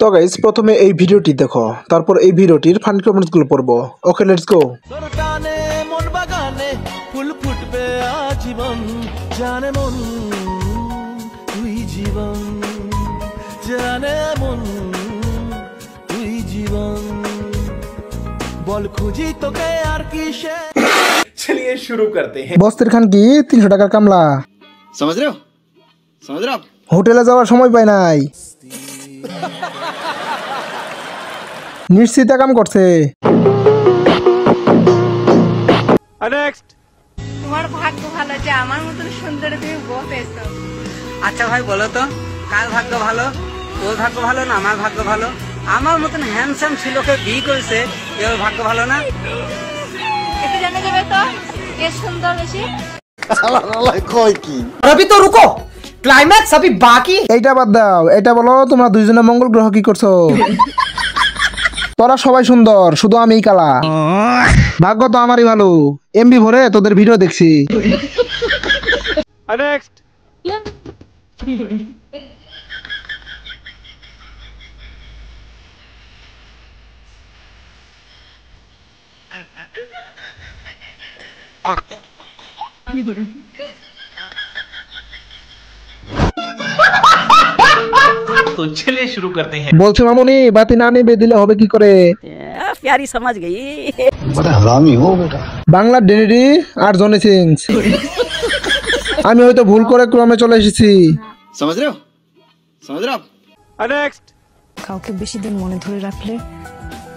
তো গাইস প্রথমে এই ভিডিওটি দেখো, তারপর এই ভিডিওটির ফান কমেন্টসগুলো পড়বো। Okay let's go. সরটানে মন বাগানে ফুল ফুটবে আজীবন, জানে মন তুই জীবন, জানে মন তুই জীবন, বল খুঁজি তোকে আর কিসে। चलिए शुरू करते हैं। বস্তির খান কি 300 টাকার কামলা, समझ रहे हो आप? হোটেলে যাওয়ার সময় পাই নাই, নিশ্চিত কাম করছে। नेक्स्ट। তোমার ভাগ্য ভালো যে আমার মতন সুন্দর তুমি বউ পেয়েছো। আচ্ছা ভাই বলো তো, কার ভাগ্য ভালো? তোর ভাগ্য ভালো না আমার ভাগ্য ভালো? আমার মতন হ্যান্ডসাম ছেলেকে বিয়ে করেছে, এর ভাগ্য ভালো না? এটা জানা যাবে তো কে সুন্দর বেশি। अभी तो रुको, क्लाइमैक्स अभी बाकी। এইটা বাদ দাও, এটা বলো তোমরা দুইজনে মঙ্গল গ্রহ কি করছো? তোরা সবাই সুন্দর, শুধু আমিই কালা। ভাগ্য তো আমারই ভালো, এমবি ভরে তোদের ভিডিও দেখছি। नेक्स्ट। तो चलिए शुरू करते हैं। বলছে মামুনি বাতি না নিবে দিলে হবে কি করে? प्यारी समझ गई। বাংলা ডিনিডি আর জনি সিংস। আমি হয়তো ভুল করে ক্রমে চলে এসেছি। समझ रहे हो आप? नेक्स्ट। কাউকে বেশি দিন মনে ধরে রাখলে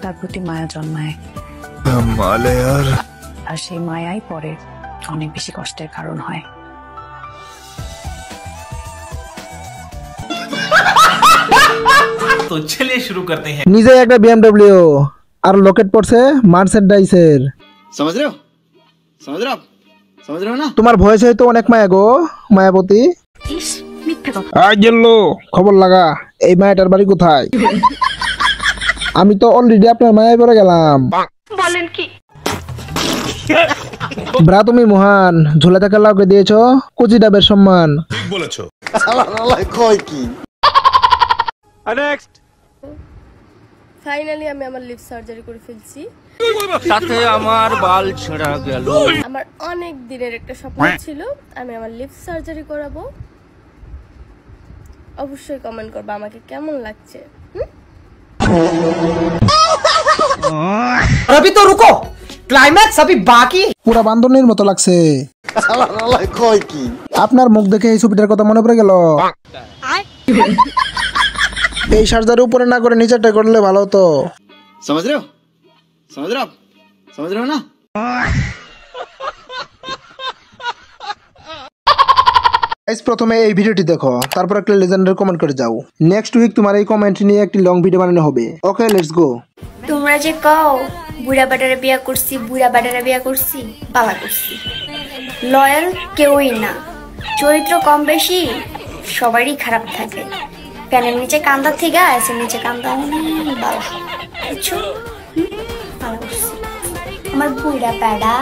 তার প্রতি মায়া জন্মায়, আর সেই মায়াই পরে অনেক বেশি কষ্টের কারণ হয়। तो चलिए शुरू करते हैं। নিজে একটা বিএমডব্লিউ আর লোকেট পড়ছে মার্সেন্ডাইসের। समझ रहे हो ना? তোমার ভয়েস হয়তো অনেক মায়া গো, মায়াবতী। ইস, মিথ্যে কথা। আই গেলো, খবর লাগা, এই মায়াটার বাড়ি কোথায়? আমি তো অলরেডি আপনার মায়ায় পড়ে গেলাম। বলেন কি? ব্রা তুমি মহান, ঝোলা টাকা লাগিয়ে দিয়েছো কুচি ডাবের সম্মান। ঠিক বলেছো। नेक्स्ट। ফাইনালি আমি আমার লিপ সার্জারি করে ফেলছি। সাথে আমার বাল ছেঁড়া গেল। আমার অনেক দিনের একটা স্বপ্ন ছিল আমি আমার লিপ সার্জারি করাবো। অবশ্যই কমেন্ট করবে আমাকে কেমন লাগছে। अभी तो रुको, क्लाइमैक्स अभी बाकी। পুরা বান্দরনির মতো লাগছে। আপনার মুখ দেখে এই ছবিটার কথা মনে পড়ে গেল। এই সার্জারি উপরে না করে নিচেরটা করলে ভালো হতো। समझ रहे हो ना? গাইস প্রথমে এই ভিডিওটি দেখো, তারপর একটা লেজেন্ডারি কমেন্ট করে যাও। নেক্সট উইক তোমার এই কমেন্ট নিয়ে একটি লং ভিডিও বানানো হবে। Okay let's go. তোমরা যে কও বুড়া বাটারে বিয়া করছি, বুড়া বাটারে বিয়া করছি, বাবা করছি। লয়াল কেউই না, চরিত্র কম বেশি সবারই খারাপ থাকে। প্যানের নিচে কান্দা থেকে এসের নিচে কান্দা অনেক বালা, বুঝছো? ভালো করছি আমার বুড়া প্যাডা।